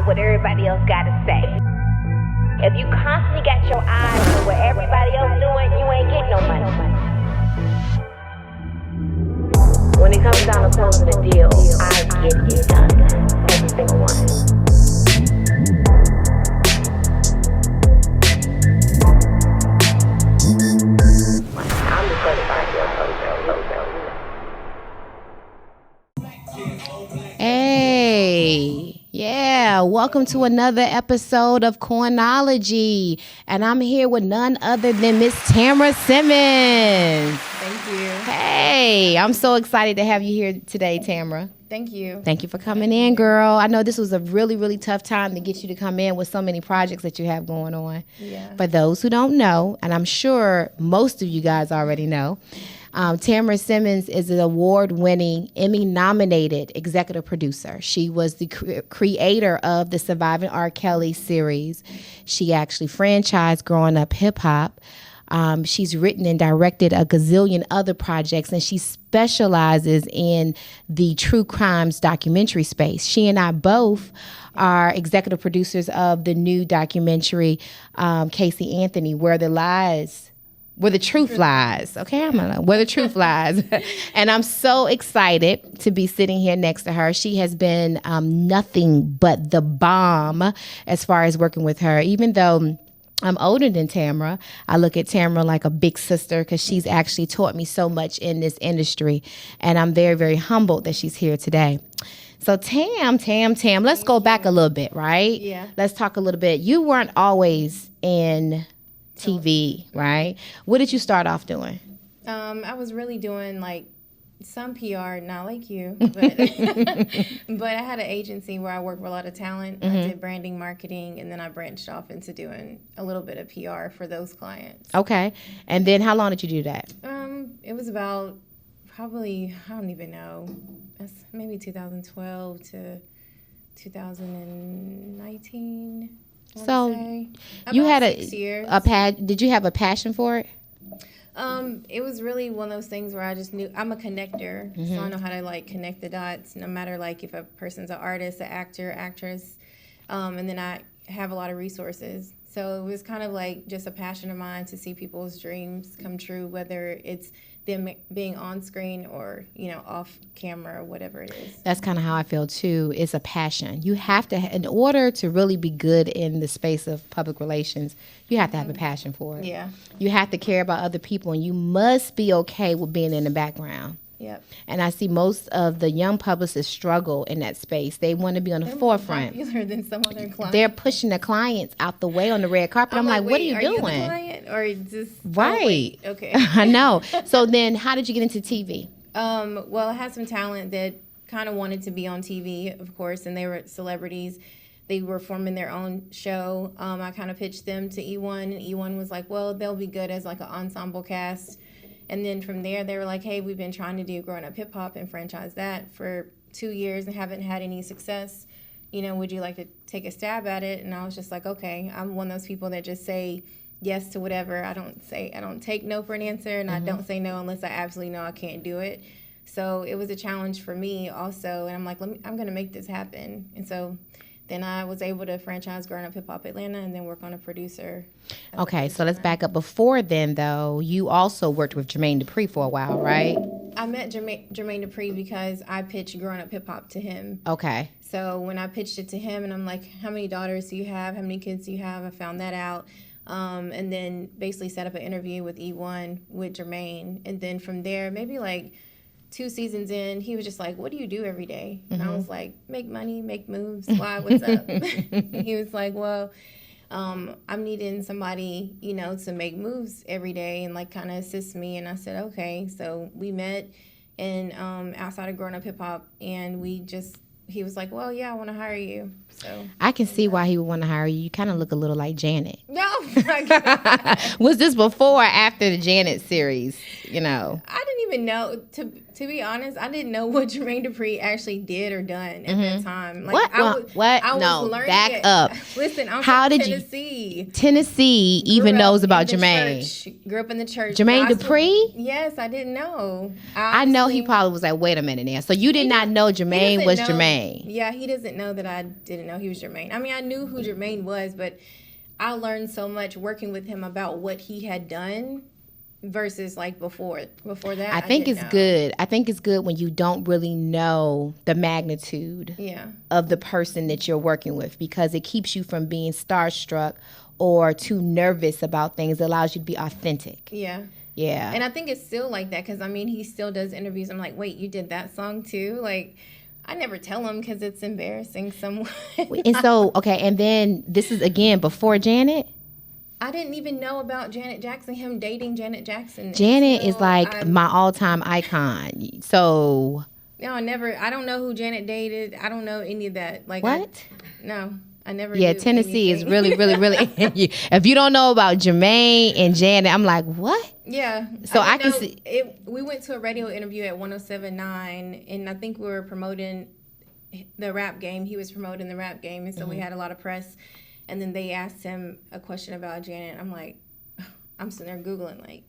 about what everybody else got to say. If you constantly got your eyes on what everybody else doing, you ain't getting no money. When it comes down to closing a deal, I get it done. Every single one. I'm just certified deal closer. Hey, yeah, welcome to another episode of Coinology, and I'm here with none other than Miss Tamra Simmons. Thank you. Hey, I'm so excited to have you here today, Tamra. Thank you. Thank you for coming in, girl. I know this was a really, really tough time to get you to come in with so many projects that you have going on. Yeah. For those who don't know, and I'm sure most of you guys already know, Tamra Simmons is an award-winning, Emmy-nominated executive producer. She was the creator of the Surviving R. Kelly series. She actually franchised Growing Up Hip Hop. She's written and directed a gazillion other projects, and she specializes in the true crimes documentary space. She and I both are executive producers of the new documentary, Casey Anthony, Where the Truth Lies. Okay, Where the Truth Lies. And I'm so excited to be sitting here next to her. She has been nothing but the bomb as far as working with her. Even though I'm older than Tamra, I look at Tamra like a big sister because she's actually taught me so much in this industry. And I'm very, very humbled that she's here today. So Tam, let's go back a little bit, right? Yeah. Let's talk a little bit. You weren't always in TV, right? What did you start off doing? I was really doing like some PR, not like you, but but I had an agency where I worked with a lot of talent. Mm-hmm. I did branding, marketing, and then I branched off into doing a little bit of PR for those clients. Okay. And then how long did you do that? It was about probably, I don't even know, maybe 2012 to 2019. So you had 6 years. Did you have a passion for it? It was really one of those things where I just knew I'm a connector, so I know how to like connect the dots. No matter like if a person's an artist, an actor, actress, and then I have a lot of resources. So it was kind of like just a passion of mine to see people's dreams come true, whether it's them being on screen or, you know, off camera or whatever it is. That's kind of how I feel too. It's a passion. You have to, in order to really be good in the space of public relations, you have to have a passion for it. Yeah. You have to care about other people, and you must be okay with being in the background. Yep. And I see most of the young publicists struggle in that space. They want to be on the forefront. More popular than some other clients. They're pushing the clients out the way on the red carpet. I'm like, what are you doing? You the client or just right? Oh, okay. I know. So then, how did you get into TV? Well, I had some talent that kind of wanted to be on TV, of course, and they were celebrities. They were forming their own show. I kind of pitched them to E1, and E1 was like, well, they'll be good as like an ensemble cast. And then from there, they were like, hey, we've been trying to do Growing Up Hip Hop and franchise that for 2 years and haven't had any success. You know, would you like to take a stab at it? And I was just like, okay. I'm one of those people that just say yes to whatever. I don't take no for an answer, and I don't say no unless I absolutely know I can't do it. So it was a challenge for me also. And I'm like, I'm going to make this happen. And so then I was able to franchise Growing Up Hip Hop Atlanta and then work on a producer. Okay, so let's back up. Before then, though, you also worked with Jermaine Dupri for a while, right? I met Jermaine Dupri because I pitched Growing Up Hip Hop to him. Okay. So when I pitched it to him, and I'm like, how many daughters do you have? How many kids do you have? I found that out. And then basically set up an interview with E1 with Jermaine. And then from there, maybe like 2 seasons in, he was just like, what do you do every day? And I was like, make money, make moves. Why? What's up? He was like, well, I'm needing somebody, you know, to make moves every day and like kind of assist me. And I said, okay. So we met and outside of Growing Up Hip Hop, and he was like, well, yeah, I want to hire you. So I can see why he would want to hire you. You kind of look a little like Janet. No. Was this before or after the Janet series? You know, I didn't even know, to be honest, I didn't know what Jermaine Dupri actually did or done at that time. Like, What? I was No, learning back it. up. Listen, I'm How from did Tennessee. Tennessee even knows about Jermaine. Grew up in the church. Jermaine Dupri? Yes, I didn't know. I know he probably was like, wait a minute now. So you did not know Jermaine was Jermaine. Yeah, he doesn't know that I didn't know he was Jermaine. I mean, I knew who Jermaine was, but I learned so much working with him about what he had done versus like before that. I think it's good. I think it's good when you don't really know the magnitude of the person that you're working with, because it keeps you from being starstruck or too nervous about things. It allows you to be authentic. Yeah. And I think it's still like that, because I mean, he still does interviews. I'm like, wait, you did that song too? Like, I never tell him because it's embarrassing somewhat. And so, okay, and then this is again before Janet. I didn't even know about Janet Jackson, him dating Janet Jackson. Janet is like my all-time icon. So no, I don't know who Janet dated. I don't know any of that. Like, what? I never. Yeah, Tennessee is really, really, really. If you don't know about Jermaine and Janet, I'm like, what? Yeah. So I can see. We went to a radio interview at 107.9, and I think we were promoting the rap game. He was promoting the rap game, and so we had a lot of press. And then they asked him a question about Janet. I'm like, I'm sitting there Googling, like,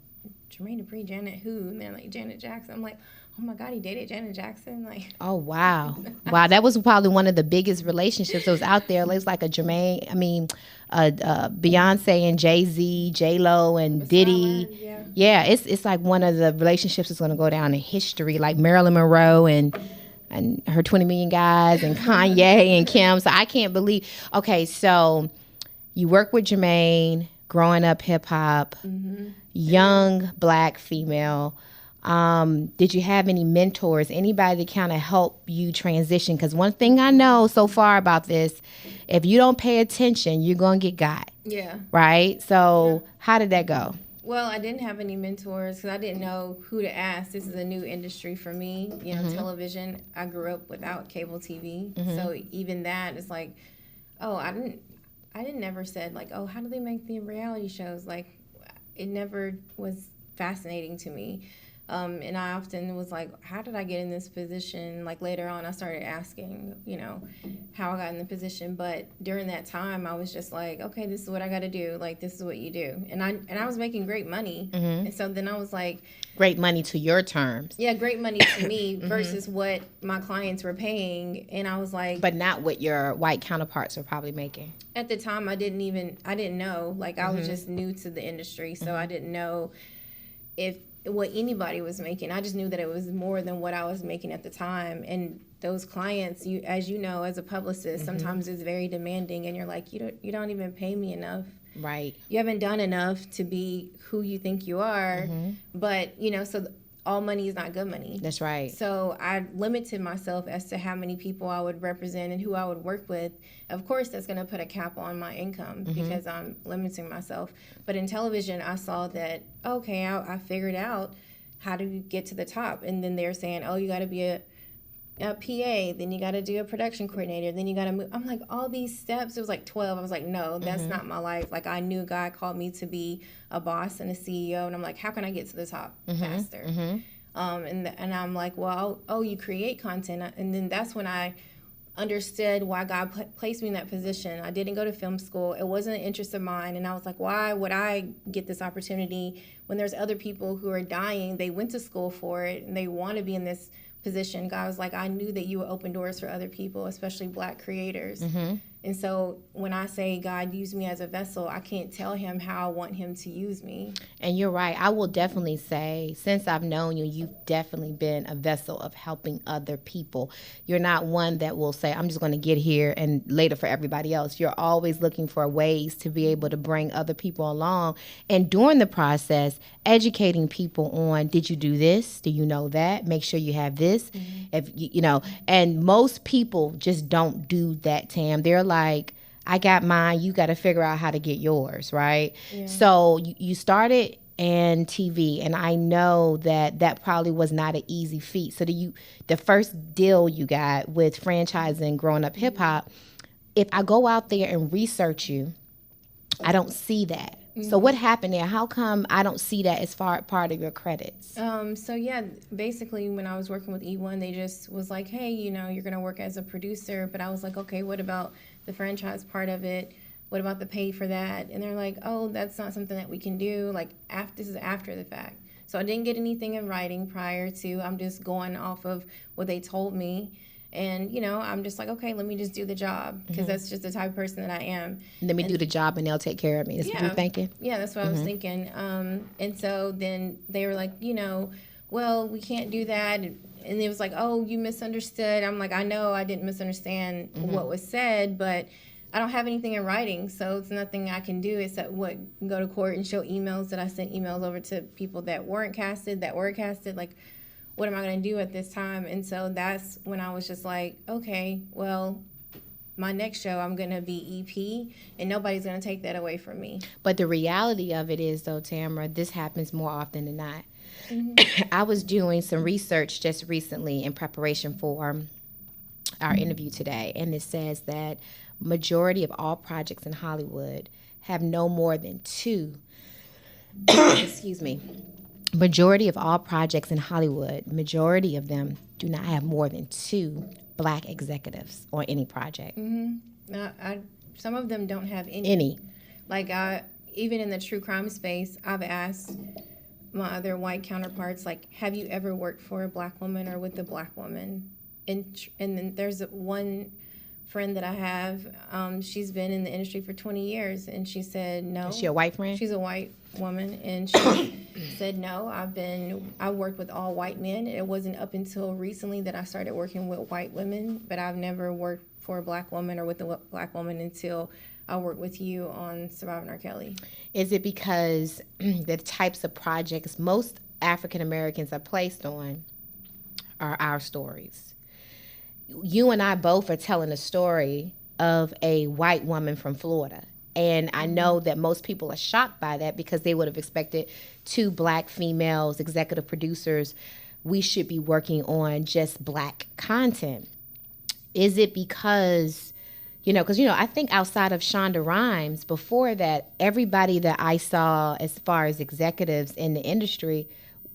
Jermaine Dupri, Janet who? And they're like, Janet Jackson. I'm like, oh my God, he dated Janet Jackson? Like, oh, wow. Wow, that was probably one of the biggest relationships that was out there. It was like a Beyonce and Jay-Z, J-Lo and Diddy. Yeah, it's like one of the relationships that's going to go down in history, like Marilyn Monroe and her 20 Million Guys and Kanye and Kim. So I can't believe. Okay, so you work with Jermaine, growing up hip hop, young black female. Did you have any mentors, anybody that kind of help you transition? Because one thing I know so far about this, if you don't pay attention, you're going to get got. Yeah. Right? So how did that go? Well, I didn't have any mentors because I didn't know who to ask. This is a new industry for me, you know, television. I grew up without cable TV. So even that is like, oh, I didn't never said like, oh, how do they make the reality shows? Like, it never was fascinating to me. And I often was like, how did I get in this position? Like later on, I started asking, you know, how I got in the position. But during that time, I was just like, okay, this is what I got to do. Like, this is what you do. And I was making great money. And so then I was like, great money to your terms. Yeah, great money to me versus what my clients were paying. And I was like, but not what your white counterparts were probably making. At the time, I didn't know. Like, I was just new to the industry. So I didn't know what anybody was making. I just knew that it was more than what I was making at the time. And those clients, as you know, as a publicist, sometimes it's very demanding, and you're like, you don't even pay me enough. Right. You haven't done enough to be who you think you are. But, you know, so all money is not good money. That's right. So I limited myself as to how many people I would represent and who I would work with. Of course, that's going to put a cap on my income because I'm limiting myself. But in television, I saw that, okay, I figured out how to get to the top. And then they're saying, oh, you got to be a PA, then you got to do a production coordinator, then you got to move. I'm like, all these steps, it was like 12. I was like, no, that's not my life. Like, I knew God called me to be a boss and a CEO, and I'm like, how can I get to the top faster? And I'm like, well, you create content. And then that's when I understood why God placed me in that position. I didn't go to film school. It wasn't an interest of mine. And I was like, why would I get this opportunity when there's other people who are dying? They went to school for it, and they want to be in this position. God was like, I knew that you would open doors for other people, especially black creators. And so when I say God used me as a vessel, I can't tell him how I want him to use me. And you're right. I will definitely say, since I've known you, you've definitely been a vessel of helping other people. You're not one that will say, I'm just going to get here and later for everybody else. You're always looking for ways to be able to bring other people along. And during the process, educating people on, did you do this? Do you know that? Make sure you have this. If you know, and most people just don't do that, Tam. They're like, I got mine, you got to figure out how to get yours, right? So you started in TV, and I know that probably was not an easy feat. So the first deal you got with franchising Growing Up Hip Hop, if I go out there and research you, I don't see that. So what happened there? How come I don't see that as part of your credits? So yeah, basically when I was working with E1, they just was like, hey, you're going to work as a producer. But I was like, okay, what about the franchise part of it? What about the pay for that? And they're like, oh, that's not something that we can do. Like, this is after the fact. So I didn't get anything in writing prior to. I'm just going off of what they told me. And, I'm just like, okay, let me just do the job because that's just the type of person that I am. Let me do the job and they'll take care of me. That's what you're thinking? Yeah, that's what I was thinking. And so then they were like, well, we can't do that. And it was like, oh, you misunderstood. I'm like, I know I didn't misunderstand what was said, but I don't have anything in writing, so it's nothing I can do except go to court and show emails that I sent emails over to people that weren't casted, that were casted. Like, what am I going to do at this time? And so that's when I was just like, okay, well, my next show, I'm going to be EP, and nobody's going to take that away from me. But the reality of it is, though, Tamra, this happens more often than not. I was doing some research just recently in preparation for our interview today, and it says that majority of all projects in Hollywood have no more than two excuse me. Majority of all projects in Hollywood, majority of them do not have more than two black executives on any project. Some of them don't have any. Like, even in the true crime space, I've asked my other white counterparts, like, have you ever worked for a black woman or with a black woman? And then there's one friend that I have, she's been in the industry for 20 years, and she said no. Is she a white friend? She's a white woman, and she said no. I worked with all white men. It wasn't up until recently that I started working with white women, but I've never worked for a black woman or with a black woman until I worked with you on Surviving R. Kelly. Is it because the types of projects most African Americans are placed on are our stories? You and I both are telling a story of a white woman from Florida. And I know that most people are shocked by that because they would have expected two black females, executive producers. We should be working on just black content. Is it because, because, I think outside of Shonda Rhimes, before that, everybody that I saw as far as executives in the industry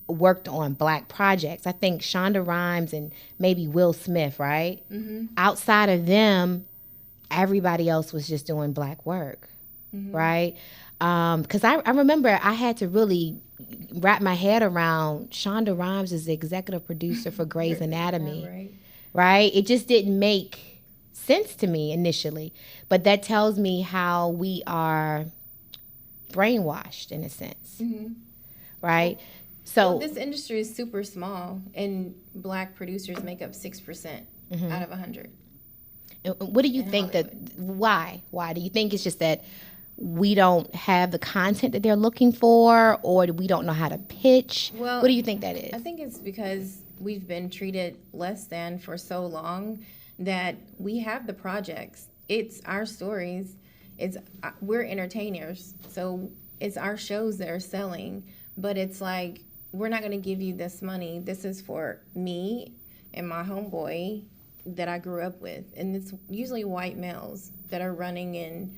worked on black projects. I think Shonda Rhimes and maybe Will Smith, right? Outside of them, everybody else was just doing black work, right? Because I remember I had to really wrap my head around Shonda Rhimes as the executive producer for Grey's Anatomy, right? It just didn't make sense to me initially. But that tells me how we are brainwashed in a sense, right? So this industry is super small, and black producers make up 6% out of 100. What do you think why? Why do you think it's just that we don't have the content that they're looking for, or we don't know how to pitch? Well, what do you think that is? I think it's because we've been treated less than for so long that we have the projects. It's our stories. We're entertainers, so it's our shows that are selling. But it's like, we're not going to give you this money. This is for me and my homeboy that I grew up with. And it's usually white males that are running in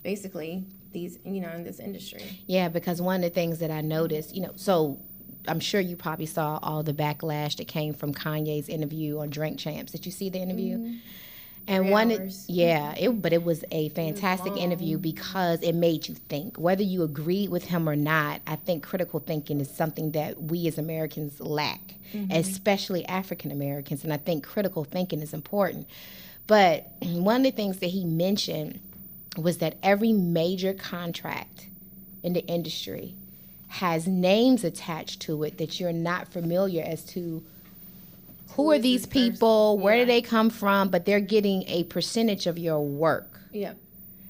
basically these, in this industry. Yeah, because one of the things that I noticed, so I'm sure you probably saw all the backlash that came from Kanye's interview on Drink Champs. Did you see the interview? And but it was a fantastic interview because it made you think. Whether you agreed with him or not, I think critical thinking is something that we as Americans lack, especially African Americans. And I think critical thinking is important. But one of the things that he mentioned was that every major contract in the industry has names attached to it that you're not familiar as to who are these people? Where do they come from? But they're getting a percentage of your work. Yeah.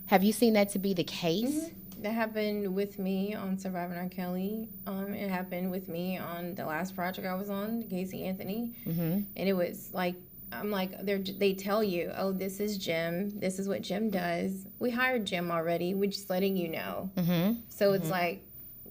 Have you seen that to be the case? That happened with me on Surviving R. Kelly. It happened with me on the last project I was on, Casey Anthony. And it was like, I'm like, they tell you, oh, this is Jim. This is what Jim does. We hired Jim already. We're just letting you know. So it's like,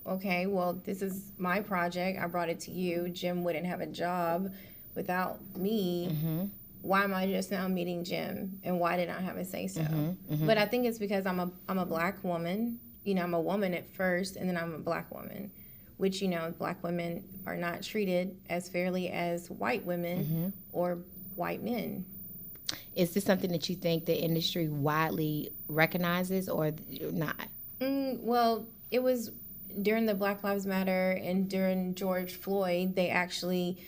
okay, well, this is my project. I brought it to you. Jim wouldn't have a job without me. Why am I just now meeting Jim, and why did I have a say so? But I think it's because I'm a black woman, I'm a woman at first, and then I'm a black woman, which, black women are not treated as fairly as white women or white men. Is this something that you think the industry widely recognizes or not? Well, it was during the Black Lives Matter and during George Floyd, they actually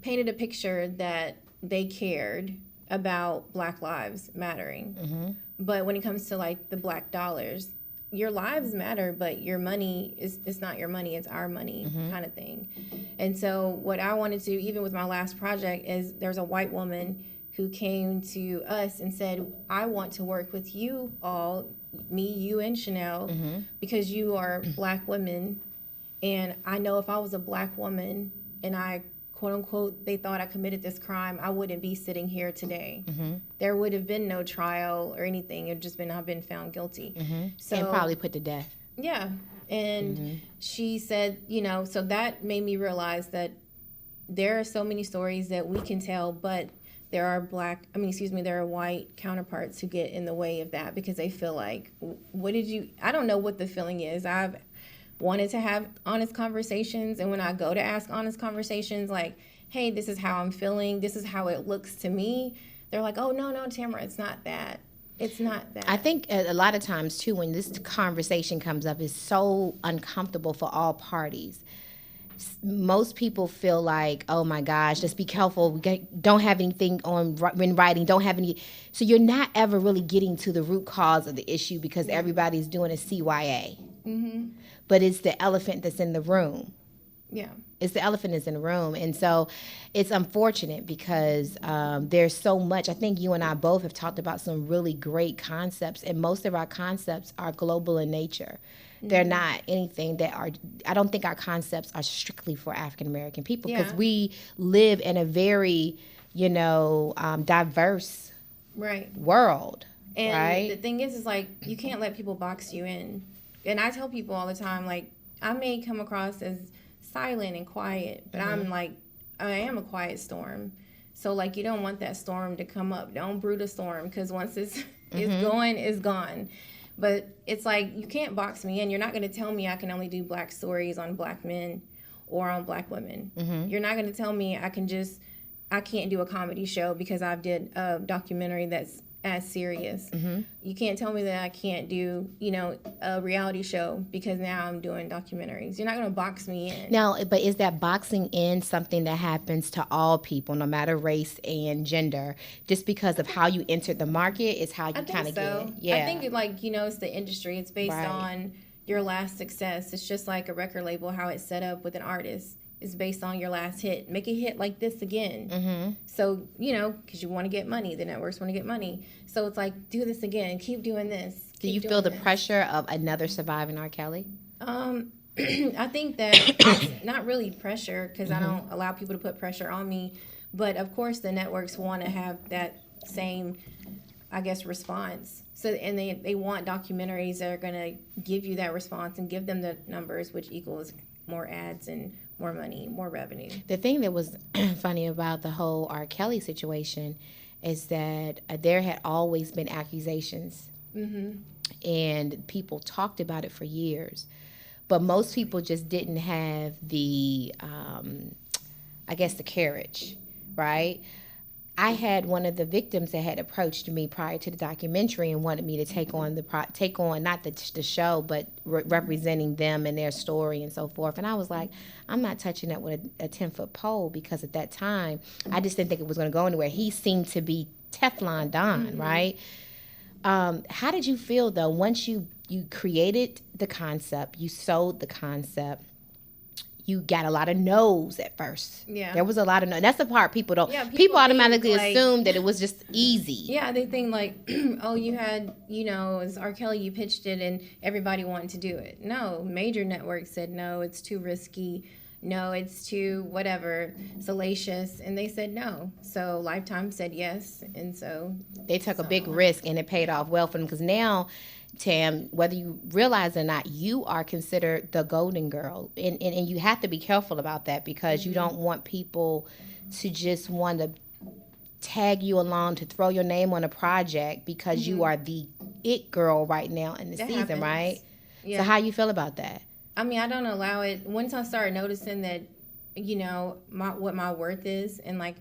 painted a picture that they cared about Black lives mattering. But when it comes to like the black dollars, your lives matter, but your money it's not your money, it's our money kind of thing. And so what I wanted to, even with my last project, is there's a white woman who came to us and said, I want to work with you all, me, you, and Chanel, because you are black women. And I know if I was a black woman and I, quote unquote, they thought I committed this crime, I wouldn't be sitting here today. There would have been no trial or anything. It would just been, I've been found guilty. So, and probably put to death. Yeah. And she said, so that made me realize that there are so many stories that we can tell, but there are there are white counterparts who get in the way of that because they feel like, I don't know what the feeling is. I've wanted to have honest conversations, and when I go to ask honest conversations, like, hey, this is how I'm feeling, this is how it looks to me, they're like, oh, no, Tamra, it's not that. It's not that. I think a lot of times, too, when this conversation comes up, it's so uncomfortable for all parties. Most people feel like, oh my gosh, just be careful. We don't have anything in writing, don't have any. So you're not ever really getting to the root cause of the issue because everybody's doing a CYA. But it's the elephant that's in the room. Yeah. It's the elephant that's in the room. And so it's unfortunate because there's so much. I think you and I both have talked about some really great concepts, and most of our concepts are global in nature. They're not anything that are, I don't think our concepts are strictly for African-American people because we live in a very, diverse world. And the thing is like, you can't let people box you in. And I tell people all the time, like, I may come across as silent and quiet, but I am a quiet storm. So, like, you don't want that storm to come up. Don't brew the storm because once it's going, it's gone. But it's like, you can't box me in. You're not going to tell me I can only do black stories on black men or on black women. You're not going to tell me I can't do a comedy show because I've did a documentary that's as serious. You can't tell me that I can't do, a reality show because now I'm doing documentaries. You're not going to box me in. Now, but is that boxing in something that happens to all people, no matter race and gender, just because of how you entered the market is how you kind of get it? Yeah. I think it's the industry. It's based on your last success. It's just like a record label, how it's set up with an artist. Is based on your last hit. Make a hit like this again. So, because you want to get money. The networks want to get money. So it's like, do this again. Keep doing this. Do you feel the pressure of another surviving R. Kelly? I think that it's not really pressure because I don't allow people to put pressure on me. But, of course, the networks want to have that same, response. So, and they want documentaries that are going to give you that response and give them the numbers, which equals more ads and more money, more revenue. The thing that was funny about the whole R. Kelly situation is that there had always been accusations. And people talked about it for years. But most people just didn't have the, the courage, right? I had one of the victims that had approached me prior to the documentary and wanted me to take on not the show, but representing them and their story and so forth. And I was like, I'm not touching that with a 10-foot pole because at that time, I just didn't think it was going to go anywhere. He seemed to be Teflon Don, right? How did you feel though once you created the concept, you sold the concept? You got a lot of no's at first. Yeah. There was a lot of no's. That's the part people don't. Yeah, people automatically assume that it was just easy. Yeah, they think like, oh, you had, it's R. Kelly, you pitched it and everybody wanted to do it. No, major networks said, no, it's too risky. No, it's too whatever, salacious. And they said no. So Lifetime said yes. And so. They took a big risk and it paid off well for them because now, Tam, whether you realize or not, you are considered the golden girl. And you have to be careful about that because you don't want people to just want to tag you along to throw your name on a project because you are the it girl right now in the That season, happens. right? Yeah. So how you feel about that? I mean, I don't allow it. Once I started noticing that, what my worth is, and like,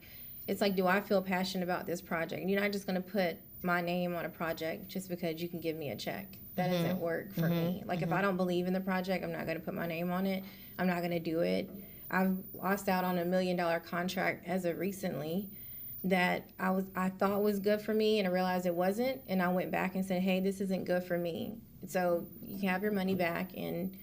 it's like, do I feel passionate about this project? You're not just going to put my name on a project just because you can give me a check. That doesn't work for me. Like, if I don't believe in the project, I'm not going to put my name on it. I'm not going to do it. I've lost out on $1 million contract as of recently that I thought was good for me, and I realized it wasn't, and I went back and said, hey, this isn't good for me. So you can have your money back and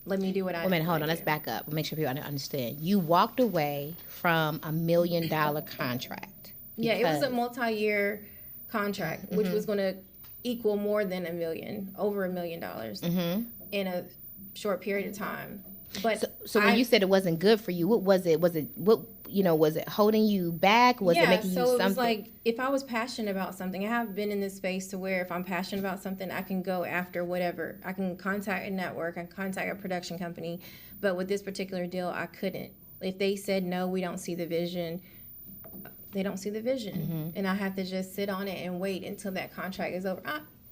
let me do what I Wait a minute, hold on. Let's back up. Make sure people understand. You walked away from $1 million contract. Yeah, it was a multi-year contract, which was going to equal more than over $1 million in a short period of time. But so when you said it wasn't good for you, what was it? Was it holding you back? Was it making you something? So it was like, if I was passionate about something, I have been in this space to where if I'm passionate about something, I can go after whatever. I can contact a network, I can contact a production company, but with this particular deal, I couldn't. If they said, no, we don't see the vision, they don't see the vision. And I have to just sit on it and wait until that contract is over.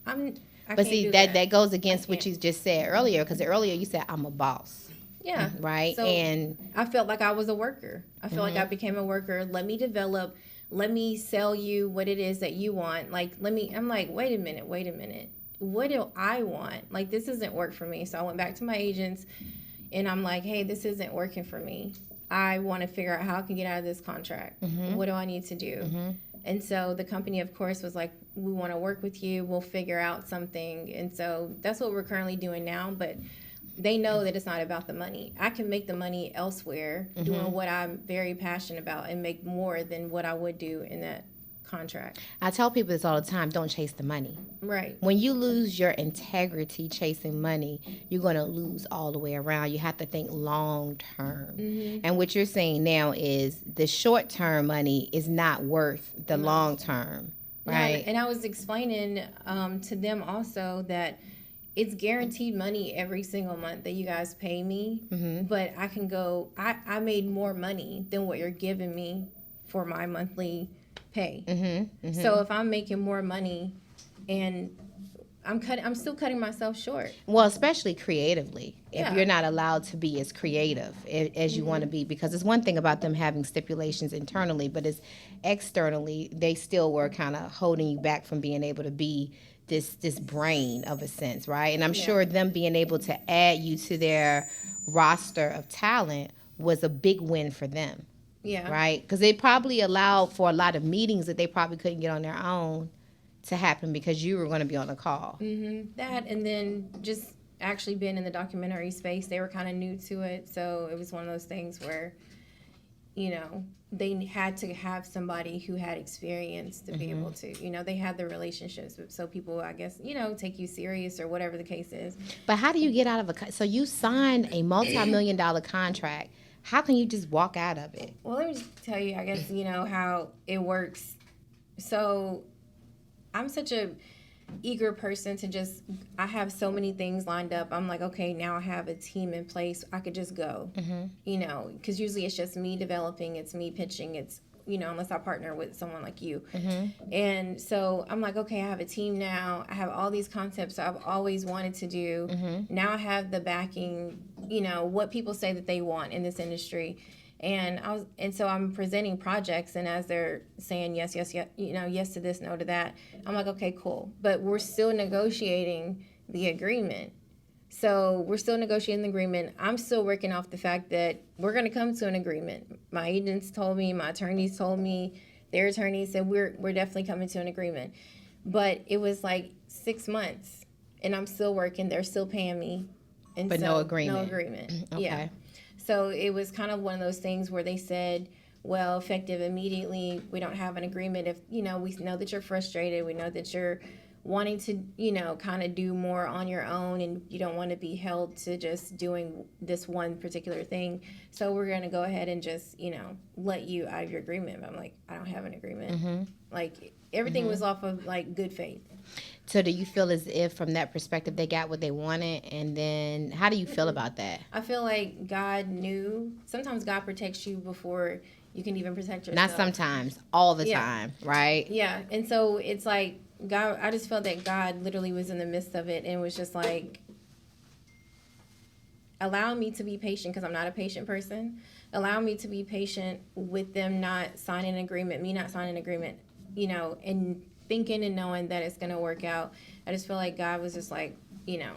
But see, that goes against what you just said earlier, because earlier you said, I'm a boss. Yeah. Right. So and I felt like I was a worker. I felt like I became a worker. Let me develop. Let me sell you what it is that you want. I'm like, wait a minute. What do I want? Like, this doesn't work for me. So I went back to my agents and I'm like, hey, this isn't working for me. I want to figure out how I can get out of this contract. What do I need to do? And so the company, of course, was like, we want to work with you. We'll figure out something. And so that's what we're currently doing now. But they know that it's not about the money. I can make the money elsewhere doing what I'm very passionate about and make more than what I would do in that contract. I tell people this all the time, don't chase the money. Right. When you lose your integrity chasing money, you're going to lose all the way around. You have to think long term. And what you're saying now is the short term money is not worth the long term, right? No, and I was explaining to them also that it's guaranteed money every single month that you guys pay me, but I can go, I made more money than what you're giving me for my monthly pay. So if I'm making more money and I'm still cutting myself short. Well, especially creatively, if you're not allowed to be as creative as you want to be, because it's one thing about them having stipulations internally, but it's externally, they still were kind of holding you back from being able to be this brain of a sense, right? And I'm sure them being able to add you to their roster of talent was a big win for them. Yeah. Right? Because they probably allowed for a lot of meetings that they probably couldn't get on their own to happen because you were going to be on the call. That, and then just actually being in the documentary space, they were kind of new to it. So it was one of those things where, they had to have somebody who had experience to be able to, they had the relationships. So people, I guess, take you serious or whatever the case is. But how do you get out of so you signed a multi-million-dollar contract. How can you just walk out of it? Well, let me just tell you, I guess, how it works. So I'm such a eager person to I have so many things lined up. I'm like, okay, now I have a team in place. I could just go, because usually it's just me developing, it's me pitching, it's, unless I partner with someone like you. And so I'm like, okay, I have a team now. I have all these concepts I've always wanted to do. Now I have the backing, what people say that they want in this industry. And so I'm presenting projects, and as they're saying yes, yes to this, no to that, I'm like, okay, cool. But we're still negotiating the agreement. So we're still negotiating the agreement. I'm still working off the fact that we're going to come to an agreement. My agents told me, my attorneys told me, their attorneys said we're definitely coming to an agreement. But it was like 6 months, and I'm still working. They're still paying me. But so, no agreement. No agreement. Okay. Yeah. So it was kind of one of those things where they said, well, effective immediately, we don't have an agreement. If, we know that you're frustrated. We know that you're wanting to, kind of do more on your own, and you don't want to be held to just doing this one particular thing. So we're going to go ahead and just, let you out of your agreement. But I'm like, I don't have an agreement. Like, everything was off of, like, good faith. So do you feel as if from that perspective they got what they wanted? And then how do you feel about that? I feel like God knew. Sometimes God protects you before you can even protect yourself. Not sometimes, all the time, right? Yeah. And so it's like, God, I just felt that God literally was in the midst of it and was just like, allow me to be patient, because I'm not a patient person. Allow me to be patient with them not signing an agreement, me not signing an agreement, you know, and thinking and knowing that it's going to work out. I just feel like God was just like, you know,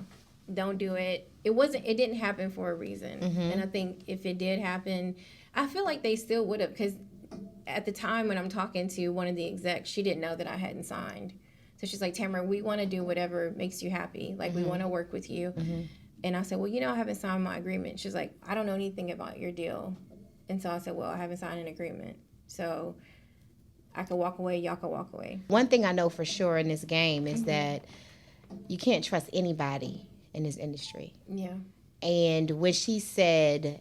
don't do it. It didn't happen for a reason. And I think if it did happen, I feel like they still would have, because at the time when I'm talking to one of the execs, she didn't know that I hadn't signed. So she's like, Tamra, we want to do whatever makes you happy. Like, we want to work with you. And I said, well, you know, I haven't signed my agreement. She's like, I don't know anything about your deal. And so I said, well, I haven't signed an agreement. So I could walk away, y'all could walk away. One thing I know for sure in this game is that you can't trust anybody in this industry. Yeah. And when she said,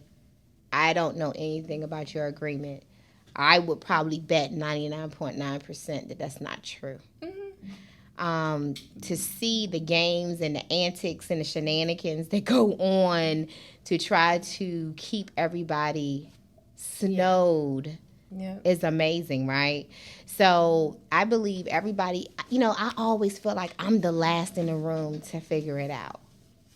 I don't know anything about your agreement, I would probably bet 99.9% that that's not true. To see the games and the antics and the shenanigans that go on to try to keep everybody snowed is amazing, right? So I believe everybody, you know, I always feel like I'm the last in the room to figure it out.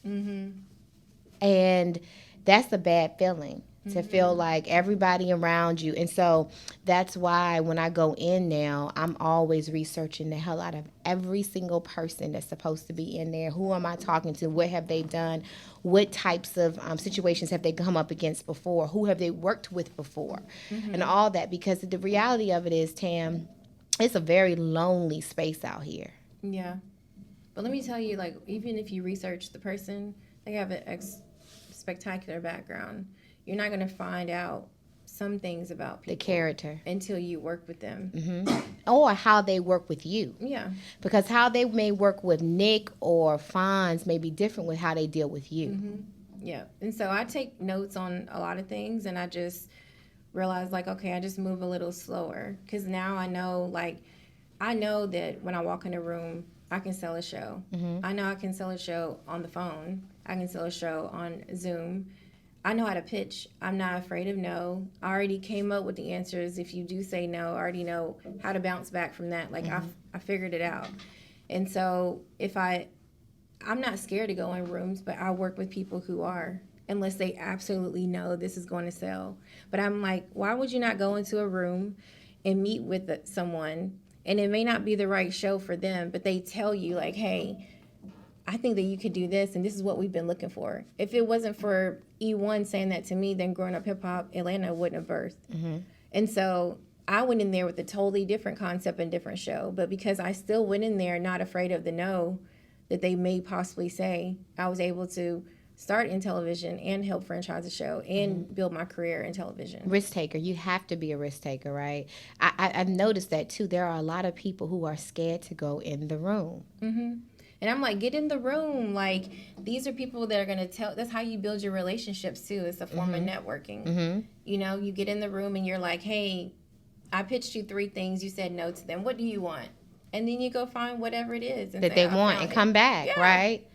And that's a bad feeling, to feel like everybody around you. And so that's why when I go in now, I'm always researching the hell out of every single person that's supposed to be in there. Who am I talking to? What have they done? What types of situations have they come up against before? Who have they worked with before? And all that, because the reality of it is, Tam, it's a very lonely space out here. Yeah. But let me tell you, like, even if you research the person, they have an spectacular background. You're not going to find out some things about people. The character. Until you work with them. Or how they work with you. Yeah. Because how they may work with Nick or Fonz may be different with how they deal with you. Yeah. And so I take notes on a lot of things, and I just realize, like, okay, I just move a little slower. Because now I know that when I walk in a room, I can sell a show. I know I can sell a show on the phone. I can sell a show on Zoom. I know how to pitch. I'm not afraid of no. I already came up with the answers. If you do say no, I already know how to bounce back from that. Like, I figured it out. And so I'm not scared to go in rooms, but I work with people who are, unless they absolutely know this is going to sell. But I'm like, why would you not go into a room and meet with someone, and it may not be the right show for them, but they tell you, like, hey, I think that you could do this, and this is what we've been looking for. If it wasn't for E1 saying that to me, then Growing Up Hip Hop Atlanta wouldn't have birthed. And so I went in there with a totally different concept and different show. But because I still went in there not afraid of the no that they may possibly say, I was able to start in television and help franchise a show and build my career in television. Risk taker. You have to be a risk taker, right? I've noticed that, too. There are a lot of people who are scared to go in the room. And I'm like, get in the room. Like, these are people that are going to tell. That's how you build your relationships, too. It's a form of networking. You know, you get in the room and you're like, hey, I pitched you 3 things. You said no to them. What do you want? And then you go find whatever it is and that they want and come back, right?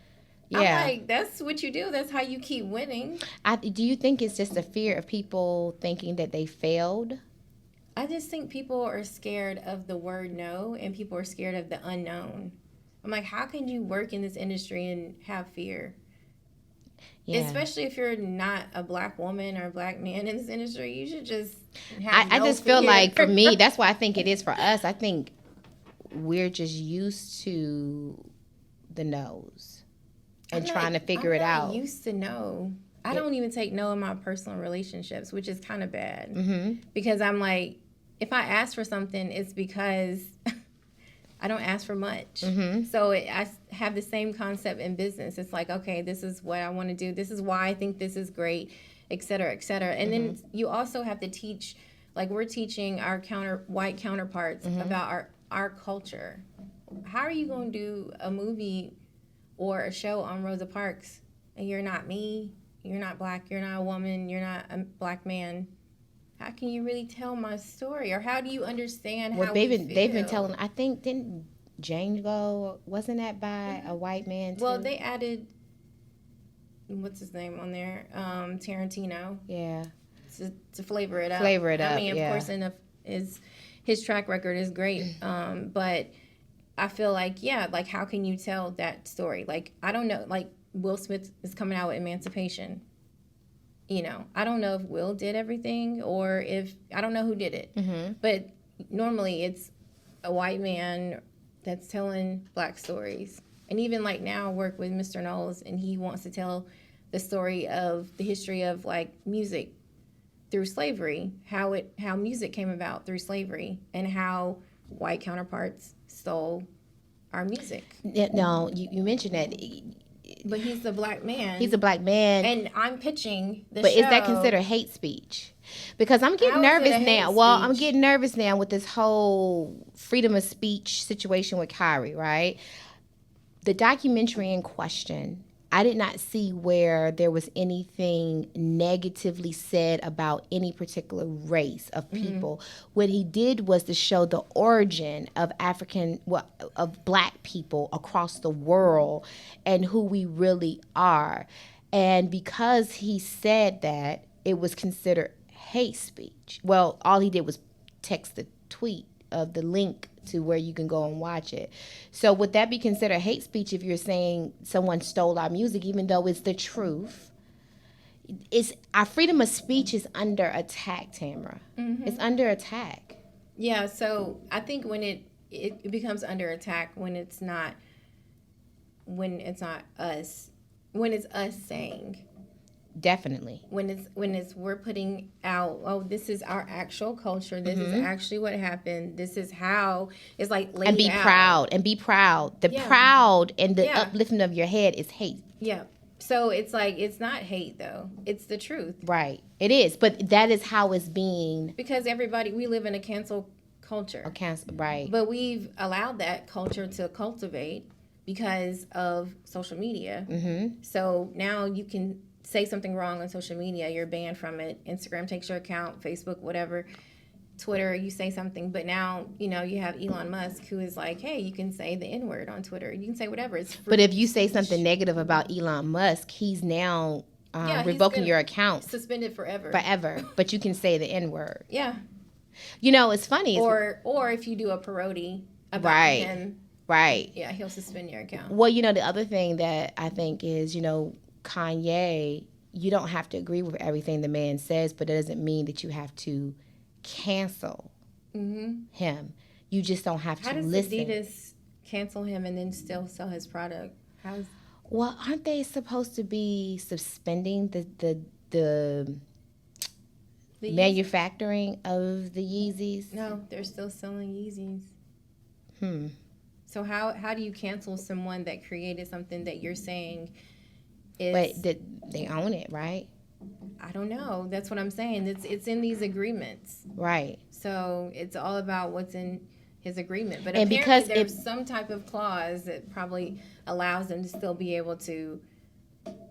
Yeah. I'm like, that's what you do. That's how you keep winning. Do you think it's just a fear of people thinking that they failed? I just think people are scared of the word no, and people are scared of the unknown. I'm like, how can you work in this industry and have fear? Yeah. Especially if you're not a black woman or a black man in this industry, you should just have I just feel like, for me, that's why I think it is for us. I think we're just used to the no's and trying to figure it out. I'm not used to no. I don't even take no in my personal relationships, which is kind of bad. Because I'm like, if I ask for something, it's because I don't ask for much. So I have the same concept in business. It's like, okay, this is what I want to do. This is why I think this is great, et cetera, et cetera. And then you also have to teach, like we're teaching our white counterparts about our culture. How are you going to do a movie or a show on Rosa Parks and you're not me, you're not black, you're not a woman, you're not a black man? How can you really tell my story? Or how do you understand how they've been telling, I think, didn't Django, wasn't that by a white man too? Well, they added, what's his name on there? Tarantino. Yeah. To flavor it up. I mean, of course, his track record is great. But I feel like, yeah, like, how can you tell that story? Like, I don't know. Like, Will Smith is coming out with Emancipation. You know, I don't know if Will did everything or if, I don't know who did it. Mm-hmm. But normally it's a white man that's telling black stories. And even like now I work with Mr. Knowles, and he wants to tell the story of the history of like music through slavery, how music came about through slavery, and how white counterparts stole our music. No, you mentioned that. But he's a black man. He's a black man. And I'm pitching the but show. Is that considered hate speech? Because I'm getting How is it nervous a hate now. Well, I'm speech? getting nervous now with this whole freedom of speech situation with Kyrie, right? The documentary in question, I did not see where there was anything negatively said about any particular race of people. Mm-hmm. What he did was to show the origin of of black people across the world and who we really are. And because he said that, it was considered hate speech. Well, all he did was text the tweet of the link to where you can go and watch it. So would that be considered hate speech if you're saying someone stole our music, even though it's the truth? Our freedom of speech is under attack, Tamra. Mm-hmm. It's under attack. Yeah, so I think when it becomes under attack when it's not us, when it's us saying. Definitely. When it's we're putting out, oh, this is our actual culture. This is actually what happened. This is how it's like laid out. And be proud. The proud and the uplifting of your head is hate. Yeah. So it's like, it's not hate though. It's the truth. Right. It is. But that is how it's being. Because we live in a cancel culture. Right. But we've allowed that culture to cultivate because of social media. Mm-hmm. So now you can say something wrong on social media, you're banned from it. Instagram takes your account, Facebook, whatever, Twitter, you say something. But now, you have Elon Musk, who is like, hey, you can say the N-word on Twitter. You can say whatever. It's free. But if you say something negative about Elon Musk, he's now revoking your account. Suspended forever. But you can say the N-word. Yeah. It's funny. Or if you do a parody about him. Right. Yeah, he'll suspend your account. Well, the other thing that I think is, Kanye, you don't have to agree with everything the man says, but it doesn't mean that you have to cancel him. You just don't have to listen. How does Adidas cancel him and then still sell his product? Well, aren't they supposed to be suspending the manufacturing of the Yeezys? No, they're still selling Yeezys. So how do you cancel someone that created something that you're saying but they own it, right? I don't know. That's what I'm saying. It's in these agreements. Right. So it's all about what's in his agreement. But and apparently there's some type of clause that probably allows them to still be able to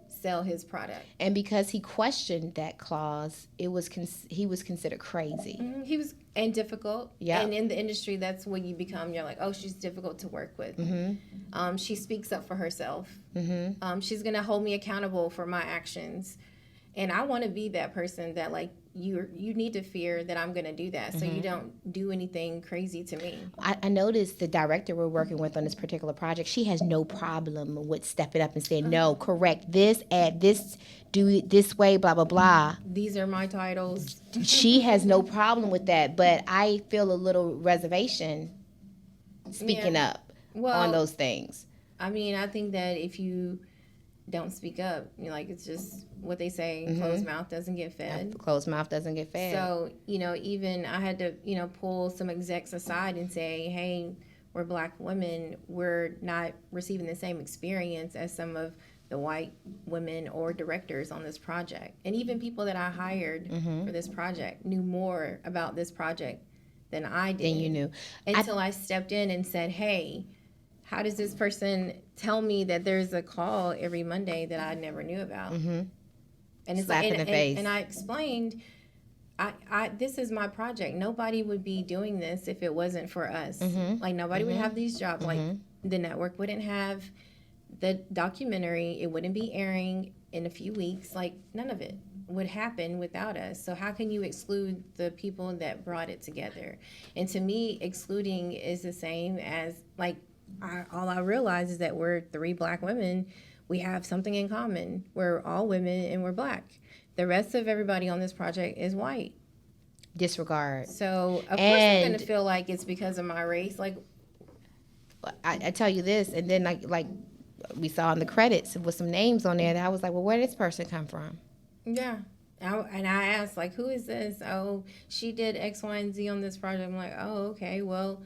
sell his product. And because he questioned that clause, he was considered crazy. Mm-hmm. He was, and difficult. Yeah. And in the industry, that's what you become. You're like, oh, she's difficult to work with. Mm-hmm. She speaks up for herself. Mm-hmm. She's going to hold me accountable for my actions. And I want to be that person that, like, you need to fear that I'm going to do that, so you don't do anything crazy to me. I noticed the director we're working with on this particular project, she has no problem with stepping up and saying, no, correct this, add this, do it this way, blah, blah, blah. These are my titles. She has no problem with that, but I feel a little reservation speaking up on those things. I mean, I think that if you don't speak up, it's just what they say, closed mouth doesn't get fed. Closed mouth doesn't get fed. So, even I had to, pull some execs aside and say, hey, we're black women, we're not receiving the same experience as some of the white women or directors on this project. And even people that I hired for this project knew more about this project than I did. Than you knew. Until I stepped in and said, hey, how does this person tell me that there's a call every Monday that I never knew about? Mm-hmm. And it's slap in the face. And I explained, I this is my project. Nobody would be doing this if it wasn't for us. Mm-hmm. Like, nobody would have these jobs. Like, the network wouldn't have the documentary. It wouldn't be airing in a few weeks. Like, none of it would happen without us. So how can you exclude the people that brought it together? And to me, excluding is the same as, like, all I realized is that we're 3 Black women. We have something in common. We're all women and we're Black. The rest of everybody on this project is white. Disregard. So of course I'm gonna feel like it's because of my race. Like, I tell you this, and then like we saw in the credits with some names on there that I was like, well, where did this person come from? yeah. And I asked, like, who is this? Oh, she did X, Y, and Z on this project. I'm like, oh, okay, well,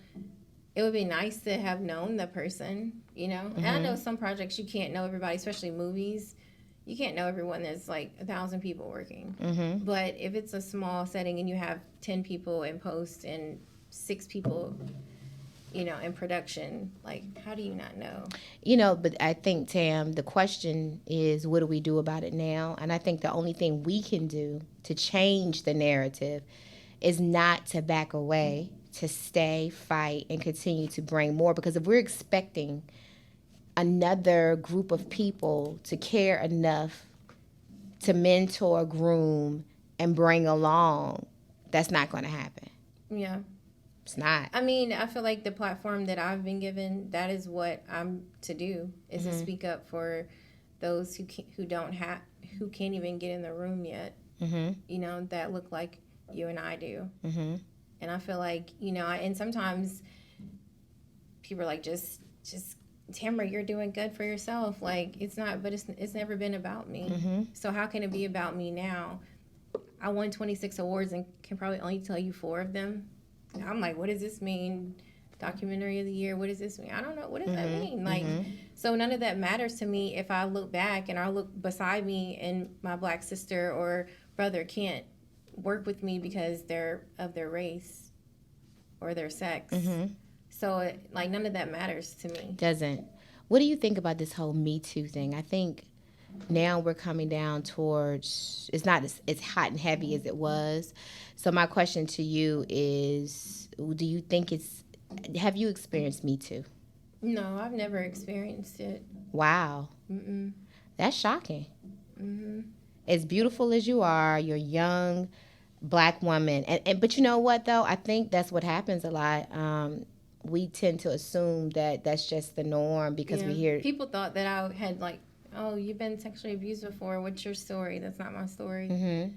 it would be nice to have known the person, you know? Mm-hmm. And I know some projects you can't know everybody, especially movies. You can't know everyone. There's like 1,000 people working. Mm-hmm. But if it's a small setting and you have 10 people in post and 6 people, you know, in production, like, how do you not know? You know, but I think, Tam, the question is, what do we do about it now? And I think the only thing we can do to change the narrative is not to back away, to stay, fight, and continue to bring more. Because if we're expecting another group of people to care enough to mentor, groom, and bring along, that's not going to happen. Yeah. It's not. I mean, I feel like the platform that I've been given, that is what I'm to do, is to speak up for those who can't even get in the room yet. You know, that look like you and I do. And I feel like, you know, and sometimes people are like, just Tamra, you're doing good for yourself. Like, it's not, but it's never been about me. So how can it be about me now? I won 26 awards and can probably only tell you 4 of them. I'm like, what does this mean? Documentary of the year, what does this mean? I don't know. What does that mean? Like, so none of that matters to me if I look back and I look beside me and my Black sister or brother can't work with me because they're of their race or their sex. So, like, none of that matters to me. Doesn't. What do you think about this whole Me Too thing? I think now we're coming down towards, it's not as hot and heavy as it was. So my question to you is, do you think have you experienced Me Too? No, I've never experienced it. Wow. That's shocking. As beautiful as you are, you're a young Black woman. But you know what, though? I think that's what happens a lot. We tend to assume that that's just the norm because we hear... People thought that I had, like, oh, you've been sexually abused before. What's your story? That's not my story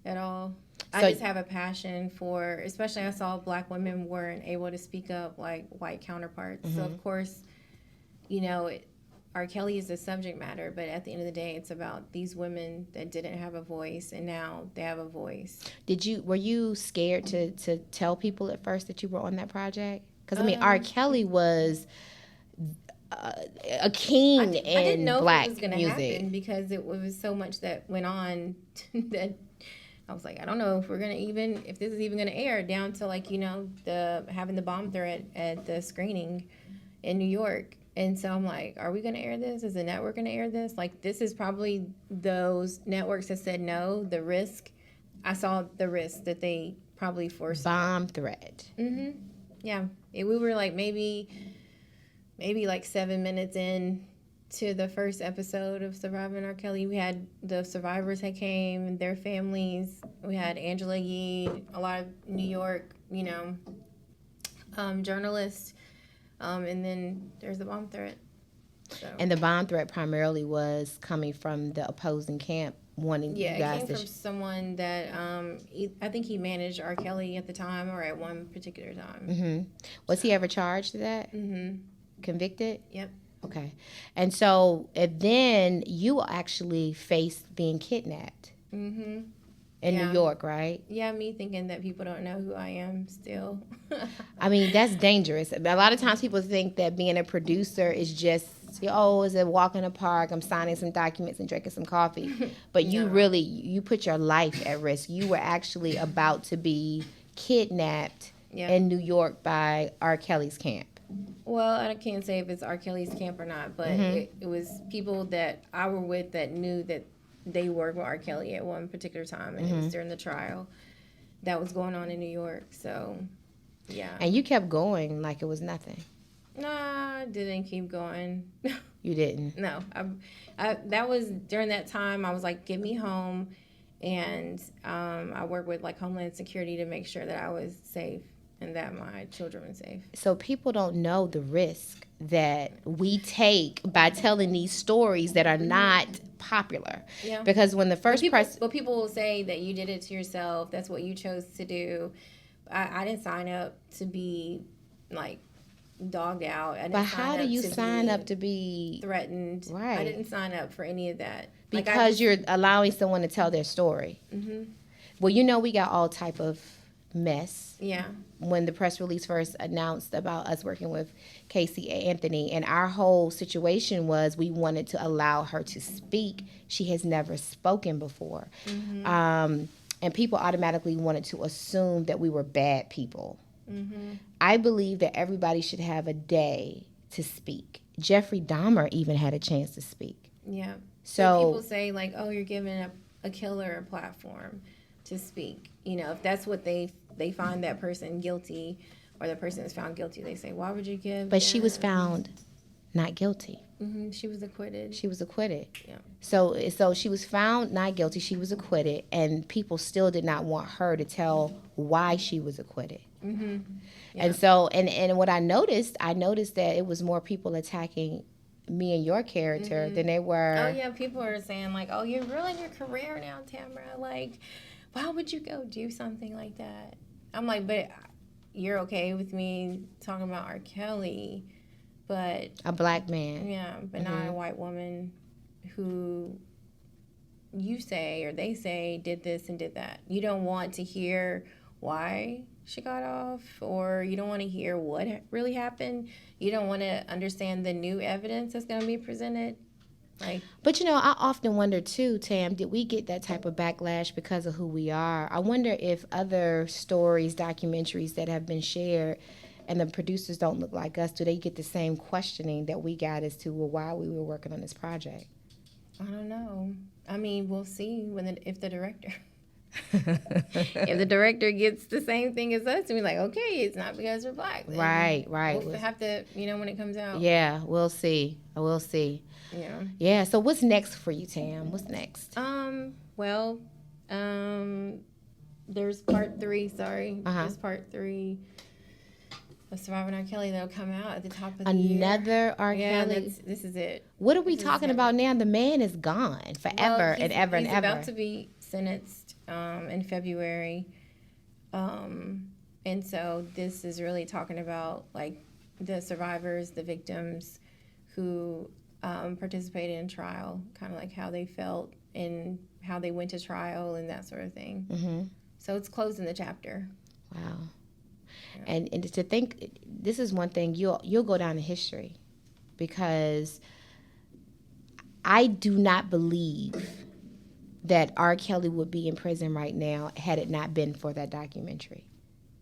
at all. I just have a passion for, especially I saw Black women weren't able to speak up like white counterparts. So, of course, you know, R. Kelly is the subject matter, but at the end of the day, it's about these women that didn't have a voice, and now they have a voice. Were you scared to tell people at first that you were on that project? Because, I mean, R. Kelly was... a king in Black music. I didn't know if it was going to happen because it was so much that went on that I was like, I don't know if if this is even going to air, down to, like, you know, having the bomb threat at the screening in New York. And so I'm like, are we going to air this? Is the network going to air this? Like, this is probably those networks that said no, the risk. I saw the risk that they probably forced. Bomb threat. Yeah. We were like maybe like 7 minutes in to the first episode of Surviving R. Kelly. We had the survivors that came and their families. We had Angela Yee, a lot of New York, you know, journalists. And then there's the bomb threat. So. And the bomb threat primarily was coming from the opposing camp wanting you guys to... Yeah, it came from someone that, I think he managed R. Kelly at the time or at one particular time. Was he ever charged with that? Convicted? Yep. Okay. And so then you actually faced being kidnapped in New York, right? Yeah, me thinking that people don't know who I am still. I mean, that's dangerous. A lot of times people think that being a producer is just, is a walk in the park, I'm signing some documents and drinking some coffee. But you put your life at risk. You were actually about to be kidnapped in New York by R. Kelly's camp. Well, I can't say if it's R. Kelly's camp or not, but it was people that I were with that knew that they worked with R. Kelly at one particular time, and it was during the trial that was going on in New York. So, yeah. And you kept going like it was nothing. No, I didn't keep going. You didn't? No. That was during that time. I was like, get me home, and I worked with like Homeland Security to make sure that I was safe. and that my children were safe. So people don't know the risk that we take by telling these stories that are not popular. Yeah. Because when the first press... But people will say that you did it to yourself. That's what you chose to do. I didn't sign up to be, like, dogged out. But how do you sign up to be threatened? Right. I didn't sign up for any of that. Because you're allowing someone to tell their story. Mm-hmm. Well, you know, we got all type of mess. Yeah. When the press release first announced about us working with Casey Anthony, and our whole situation was we wanted to allow her to speak. She has never spoken before. Mm-hmm. And people automatically wanted to assume that we were bad people. Mm-hmm. I believe that everybody should have a day to speak. Jeffrey Dahmer even had a chance to speak. Yeah. So people say, like, oh, you're giving a killer a platform to speak. You know, if that's what they find that person guilty, or the person is found guilty, they say, why would you give? But she was found not guilty. Mm-hmm. She was acquitted. She was acquitted. Yeah. So she was found not guilty. She was acquitted, and people still did not want her to tell why she was acquitted. Mm-hmm. Yeah. And so, and what I noticed that it was more people attacking me and your character than they were. Oh yeah, people are saying, like, oh, you're ruining your career now, Tamra. Like, why would you go do something like that? I'm like, but you're okay with me talking about R. Kelly, but a black man. Yeah, but not a white woman who you say or they say did this and did that. You don't want to hear why she got off, or you don't want to hear what really happened. You don't want to understand the new evidence that's going to be presented. Like, but you know, I often wonder too, Tam, did we get that type of backlash because of who we are? I wonder if other stories, documentaries that have been shared and the producers don't look like us, do they get the same questioning that we got as to why we were working on this project? I don't know. I mean, we'll see if the director if the director gets the same thing as us and we're like, okay, it's not because we're black. Right. We'll have to, when it comes out. Yeah, we'll see. Yeah. So what's next for you, Tam? What's next? There's part 3. Sorry, Uh-huh. There's part 3 of Surviving R. Kelly that'll come out at the top of the year. Another R. Yeah, Kelly. this is it. What are we talking about now? The man is gone forever and ever and ever. He's about to be sentenced in February, and so this is really talking about, like, the survivors, the victims who participated in trial, kind of like how they felt and how they went to trial and that sort of thing. Mm-hmm. So it's closing the chapter. Wow. Yeah. And to think, this is one thing, you'll go down in history, because I do not believe that R. Kelly would be in prison right now had it not been for that documentary.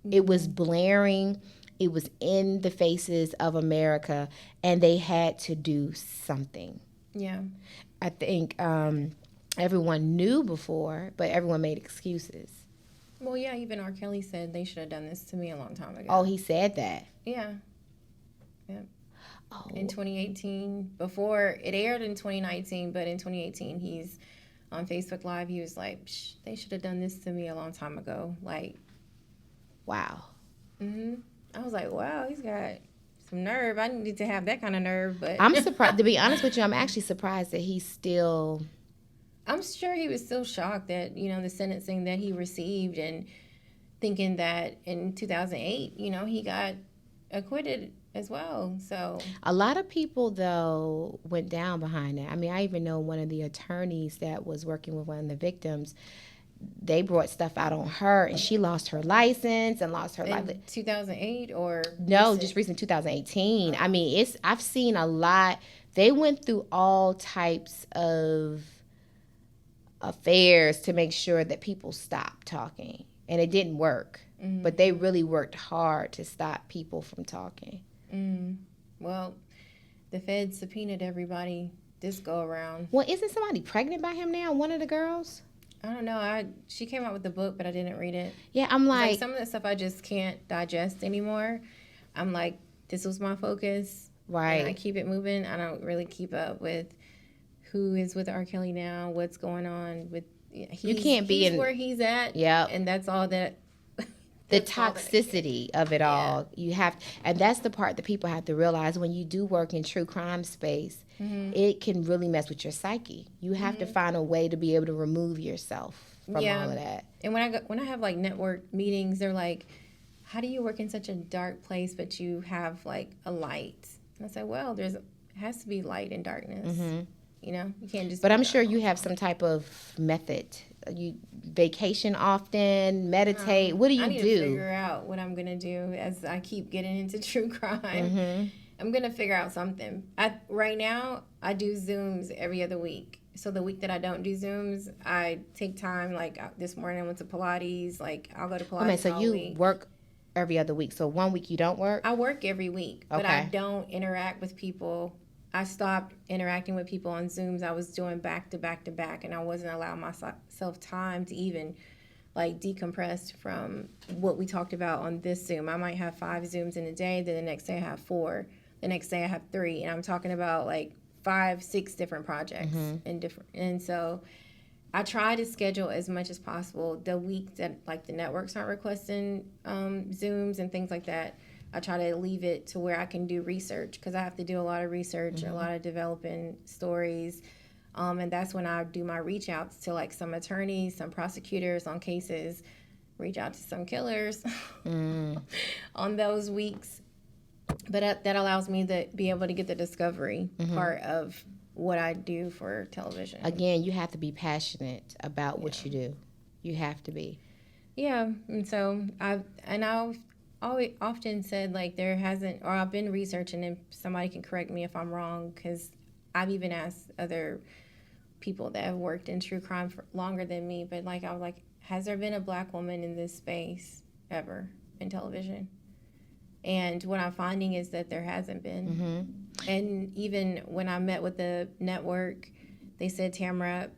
Mm-hmm. It was blaring. It was in the faces of America, and they had to do something. Yeah. I think everyone knew before, but everyone made excuses. Well, yeah, even R. Kelly said they should have done this to me a long time ago. Oh, he said that? Yeah. Yeah. Oh. In 2018, before it aired in 2019, but in 2018, he's on Facebook Live. He was like, they should have done this to me a long time ago. Like, wow. Mm-hmm. I was like, wow, he's got some nerve. I need to have that kind of nerve. But I'm surprised. To be honest with you, I'm actually surprised that he's still. I'm sure he was still shocked that, the sentencing that he received, and thinking that in 2008, he got acquitted as well. So a lot of people, though, went down behind that. I mean, I even know one of the attorneys that was working with one of the victims. They brought stuff out on her, and she lost her license and lost her life. 2008 or no, just recent 2018. I mean, I've seen a lot. They went through all types of affairs to make sure that people stopped talking, and it didn't work. Mm-hmm. But they really worked hard to stop people from talking. Well, the feds subpoenaed everybody this go around. Well, isn't somebody pregnant by him now? One of the girls? I don't know. She came out with the book, but I didn't read it. Yeah, I'm like some of the stuff I just can't digest anymore. I'm like, this was my focus. Right. And I keep it moving. I don't really keep up with who is with R. Kelly now, what's going on with. You can't be in where he's at. Yeah. And that's all that the That's all that I get. toxicity of it all. You have, and that's the part that people have to realize when you do work in true crime space. It can really mess with your psyche. You have to find a way to be able to remove yourself from all of that. And when I have like network meetings, they're like, "How do you work in such a dark place, but you have like a light?" And I say, "Well, it has to be light and darkness. You know, you can't just." But I'm sure you have some type of method. You vacation often, meditate. What do you I need do? to figure out what I'm gonna do as I keep getting into true crime. I'm gonna figure out something. Right now, I do Zooms every other week. So the week that I don't do Zooms, I take time. Like this morning, I went to Pilates. Like I'll go to Pilates. Okay, so all you week. work every other week. So 1 week you don't work? I work every week, but I Okay. don't interact with people. I stopped interacting with people on Zooms. I was doing back to back to back, and I wasn't allowing myself time to even like decompress from what we talked about on this Zoom. I might have 5 Zooms in a day, then the next day I have 4, the next day I have 3, and I'm talking about like 5, 6 different projects and so I try to schedule as much as possible the week that like the networks aren't requesting Zooms and things like that. I try to leave it to where I can do research because I have to do a lot of research, a lot of developing stories. And that's when I do my reach outs to like some attorneys, some prosecutors on cases, reach out to some killers on those weeks. But that allows me to be able to get the discovery part of what I do for television. Again, you have to be passionate about what you do. You have to be. Yeah, and so I've always often said like there hasn't, or I've been researching, and somebody can correct me if I'm wrong, because I've even asked other people that have worked in true crime for longer than me, but like I was like, has there been a Black woman in this space ever in television? And what I'm finding is that there hasn't been. And even when I met with the network, they said, Tamra,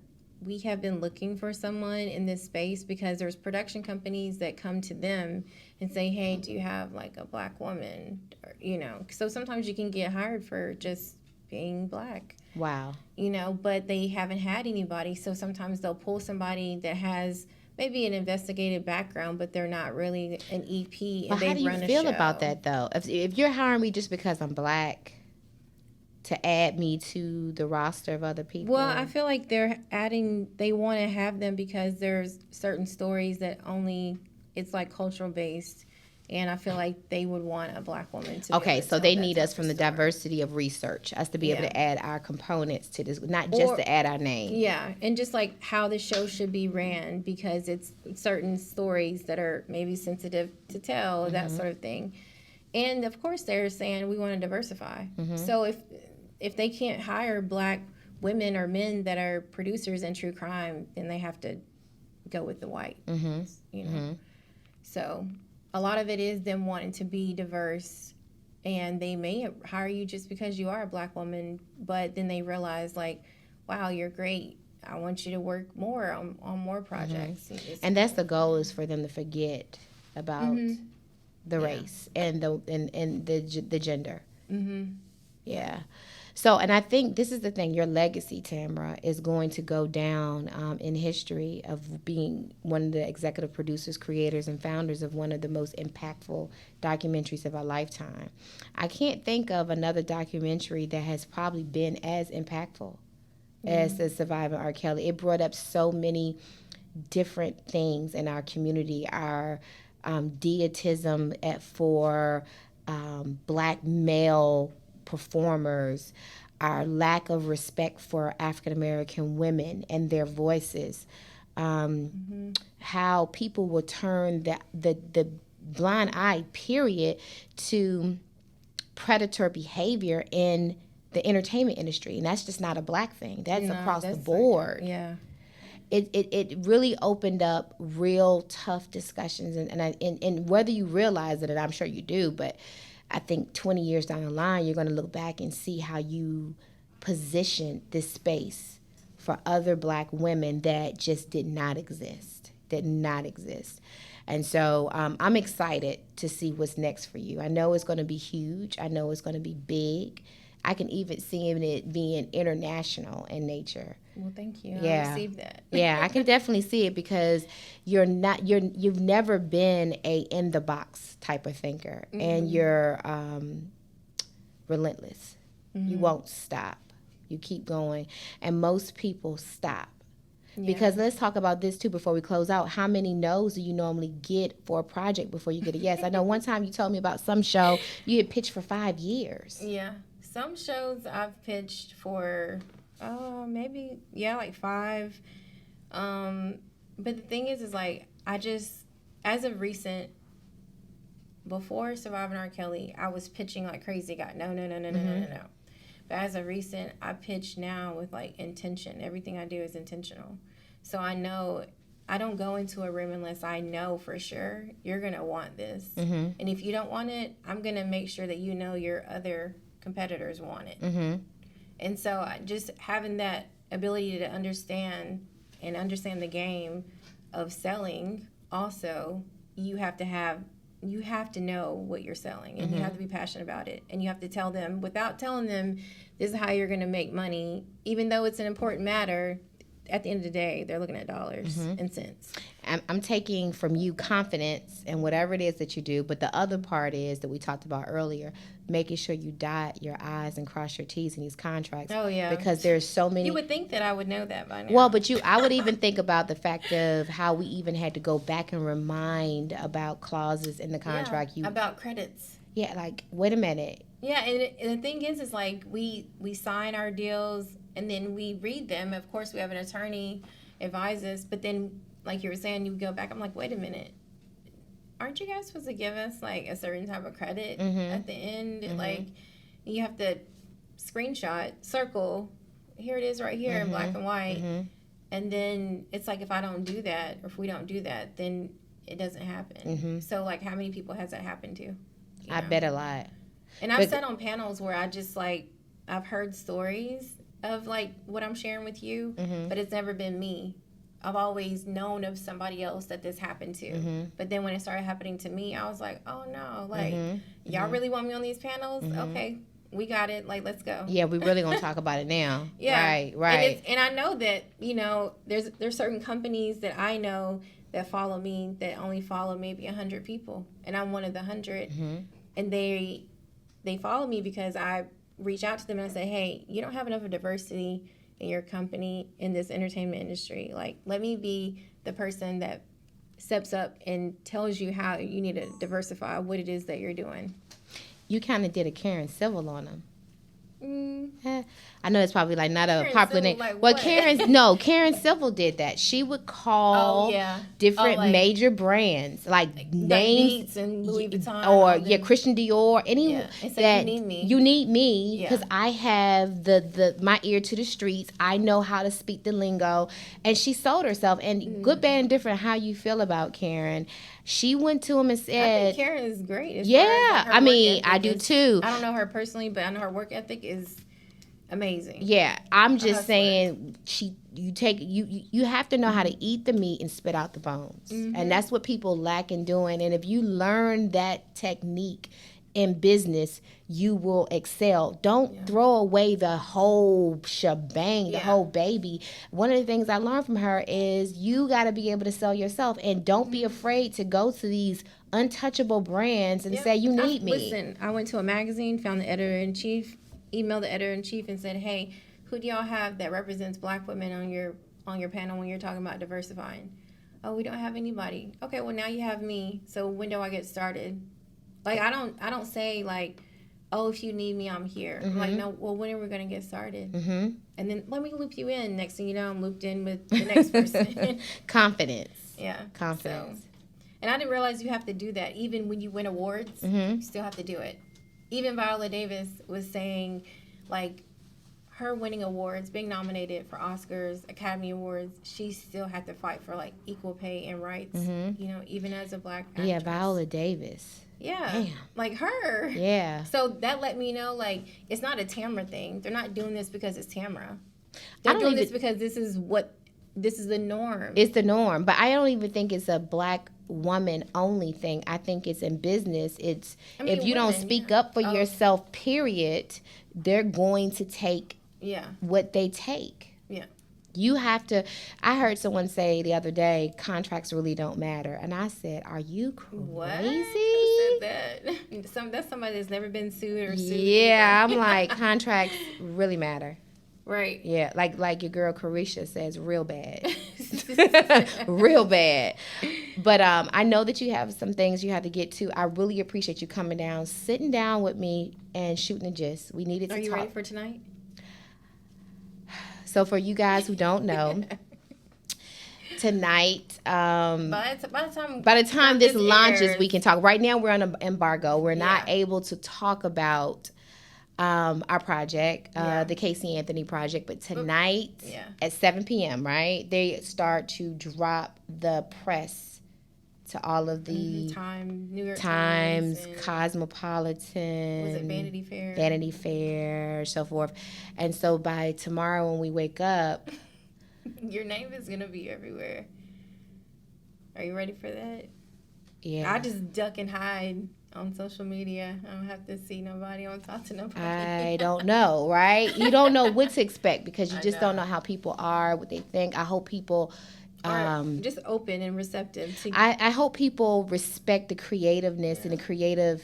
we have been looking for someone in this space because there's production companies that come to them and say, hey, do you have like a Black woman? Or, you know, so sometimes you can get hired for just being Black. Wow. You know, but they haven't had anybody. So sometimes they'll pull somebody that has maybe an investigative background, but they're not really an EP. But how do you feel about that, though? If you're hiring me just because I'm Black to add me to the roster of other people? Well, I feel like they want to have them because there's certain stories that only, it's like cultural based. And I feel like they would want a Black woman to. Okay, so they need us from the diversity of research, us to be able to add our components to this, not just to add our name. Yeah, and just like how the show should be ran, because it's certain stories that are maybe sensitive to tell, that sort of thing. And of course, they're saying we want to diversify. So if they can't hire Black women or men that are producers in true crime, then they have to go with the white. You know, so. A lot of it is them wanting to be diverse, and they may hire you just because you are a Black woman, but then they realize, like, wow, you're great. I want you to work more on more projects. And that's the goal, is for them to forget about the race and the gender. Yeah. So, and I think this is the thing, your legacy, Tamra, is going to go down in history of being one of the executive producers, creators, and founders of one of the most impactful documentaries of our lifetime. I can't think of another documentary that has probably been as impactful as The Surviving R. Kelly. It brought up so many different things in our community, our dietism for Black male performers, our lack of respect for African American women and their voices, how people will turn the blind eye, period, to predator behavior in the entertainment industry. And that's just not a Black thing. That's across the board. Yeah. It really opened up real tough discussions, and whether you realize it, and I'm sure you do, but I think 20 years down the line, you're going to look back and see how you positioned this space for other Black women that just did not exist. And so I'm excited to see what's next for you. I know it's going to be huge. I know it's going to be big. I can even see it being international in nature. Well, thank you. Yeah. I received that. Yeah, I can definitely see it because you've never been a in the box type of thinker, and you're relentless. You won't stop. You keep going, and most people stop. Because let's talk about this too before we close out. How many no's do you normally get for a project before you get a yes? I know one time you told me about some show you had pitched for 5 years. Yeah. Some shows I've pitched for maybe like 5. But the thing is like I just, as of recent, before Surviving R. Kelly, I was pitching like crazy. Got no. But as of recent, I pitch now with like intention. Everything I do is intentional. So I know I don't go into a room unless I know for sure you're going to want this. And if you don't want it, I'm going to make sure that you know your other competitors want it. And so just having that ability to understand the game of selling, also, you have to know what you're selling, and you have to be passionate about it, and you have to tell them without telling them this is how you're going to make money, even though it's an important matter. At the end of the day, they're looking at dollars and cents. I'm taking from you confidence in whatever it is that you do, but the other part is that we talked about earlier, making sure you dot your I's and cross your T's in these contracts. Oh, yeah. Because there's so many. You would think that I would know that by now. Well, but I would even think about the fact of how we even had to go back and remind about clauses in the contract. About credits. Yeah, like, wait a minute. Yeah, and the thing is like we sign our deals and then we read them. Of course, we have an attorney advise us, but then, like you were saying, you go back. I'm like, wait a minute, aren't you guys supposed to give us like a certain type of credit at the end? Like, you have to screenshot, circle, here it is right here in black and white, and then it's like if I don't do that, or if we don't do that, then it doesn't happen. So like, how many people has that happened to? I bet a lot. And I've sat on panels where I just like, I've heard stories of like what I'm sharing with you, but it's never been me. I've always known of somebody else that this happened to. But then when it started happening to me, I was like, oh no, like, y'all really want me on these panels? Okay, we got it. Like, let's go. Yeah, we really gonna talk about it now. Yeah. Right. And I know that, there's certain companies that I know that follow me that only follow maybe 100 people. And I'm one of the 100. And they follow me because I reach out to them and I say, hey, you don't have enough of diversity in your company in this entertainment industry. Like, let me be the person that steps up and tells you how you need to diversify what it is that you're doing. You kind of did a Karen Civil on them. I know it's probably like not a Karen popular name. Like well, Karen Civil did that. She would call different major brands, like names and Louis Vuitton, or Christian Dior, any that you need me because I have the my ear to the streets. I know how to speak the lingo, and she sold herself. And good, bad, and different. How you feel about Karen? She went to him and said, I think Karen is great. I do too. I don't know her personally, but I know her work ethic is amazing. Yeah, I'm just saying you have to know how to eat the meat and spit out the bones. And that's what people lack in doing. And if you learn that technique in business, you will excel. Don't throw away the whole shebang, the whole baby. One of the things I learned from her is you got to be able to sell yourself, and don't be afraid to go to these untouchable brands and say, you need me. Listen, I went to a magazine, found the editor-in-chief, emailed the editor-in-chief and said, hey, who do y'all have that represents black women on your panel when you're talking about diversifying? Oh, we don't have anybody. Okay, well, now you have me. So when do I get started? Like, I don't say, like, oh, if you need me, I'm here. I'm like, no, well, when are we going to get started? And then let me loop you in. Next thing you know, I'm looped in with the next person. Confidence. Yeah. Confidence. So, and I didn't realize you have to do that. Even when you win awards, you still have to do it. Even Viola Davis was saying, like, her winning awards, being nominated for Oscars, Academy Awards, she still had to fight for, like, equal pay and rights, even as a black actress. Yeah, Viola Davis. Yeah. Damn. Like her. Yeah. So that let me know, like, it's not a Tamra thing. They're not doing this because it's Tamra. They're doing this because this is the norm. It's the norm. But I don't even think it's a black woman only thing. I think it's in business. If you don't speak up for yourself, period, they're going to take what they take. Yeah. You have to. I heard someone say the other day, contracts really don't matter, and I said, "Are you crazy?" What? Who said that? That's somebody that's never been sued or sued. Yeah, I'm like, contracts really matter. Right. Yeah, like your girl Carisha says, real bad. Real bad. But I know that you have some things you have to get to. I really appreciate you coming down, sitting down with me, and shooting the gist. We needed to talk. Are you ready for tonight? So for you guys who don't know, tonight, by the time this launches, airs, we can talk. Right now, we're on an embargo. We're not able to talk about our project, the Casey Anthony project. But tonight at 7 p.m., right, they start to drop the press to all of the New York Times, Cosmopolitan, was it Vanity Fair, so forth. And so by tomorrow when we wake up, your name is gonna be everywhere. Are you ready for that? Yeah. I just duck and hide on social media. I don't have to see nobody. I don't talk to nobody. I don't know, right? You don't know what to expect because you just don't know how people are, what they think. I hope people just open and receptive. I hope people respect the creativeness and the creative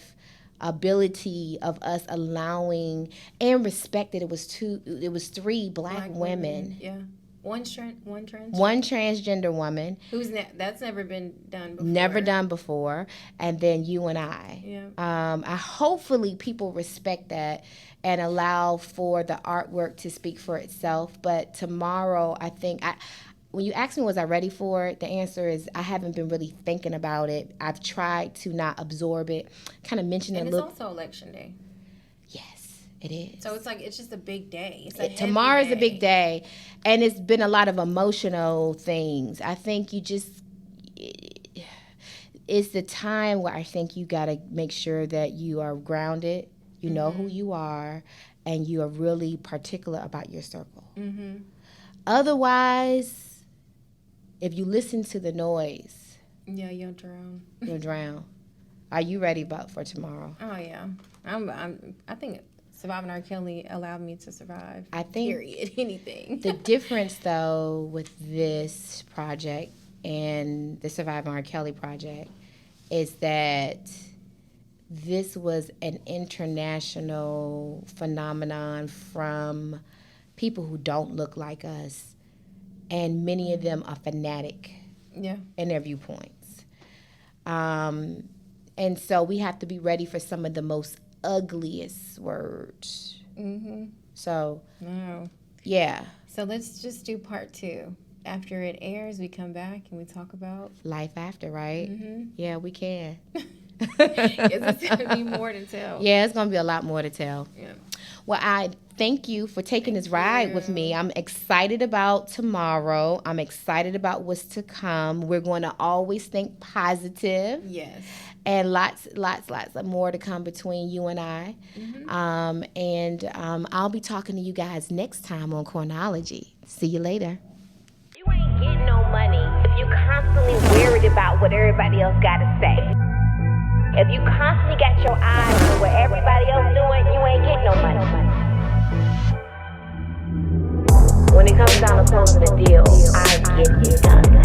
ability of us allowing and respect that it was 3 black women. Yeah. One transgender woman. That's never been done before. Never done before. And then you and I. Yeah. I hopefully people respect that and allow for the artwork to speak for itself. But tomorrow, I think when you ask me was I ready for it, the answer is I haven't been really thinking about it. I've tried to not absorb it. Kind of mentioned it a little. And it's also election day. Yes, it is. So it's just a big day. Tomorrow's a big day, and it's been a lot of emotional things. I think it's the time where I think you got to make sure that you are grounded, you know who you are, and you are really particular about your circle. Mm-hmm. Otherwise, if you listen to the noise, you'll drown. You'll drown. Are you ready for tomorrow? Oh yeah, I think surviving R. Kelly allowed me to survive. I think. Period. Anything. The difference though with this project and the Surviving R. Kelly project is that this was an international phenomenon from people who don't look like us. And many of them are fanatic in their viewpoints. And so we have to be ready for some of the most ugliest words. Mm-hmm. So, yeah. So let's just do part 2. After it airs, we come back and we talk about life after, right? Mm-hmm. Yeah, we can. It's going to be more to tell. Yeah, it's going to be a lot more to tell. Yeah. Well, I thank you for taking this ride with me. I'm excited about tomorrow. I'm excited about what's to come. We're going to always think positive. Yes. And lots of more to come between you and I. Mm-hmm. I'll be talking to you guys next time on Coinology. See you later. You ain't getting no money if you constantly worried about what everybody else got to say. If you constantly got your eyes on what everybody else doing, you ain't getting no money. When it comes down to closing a deal, I get it done.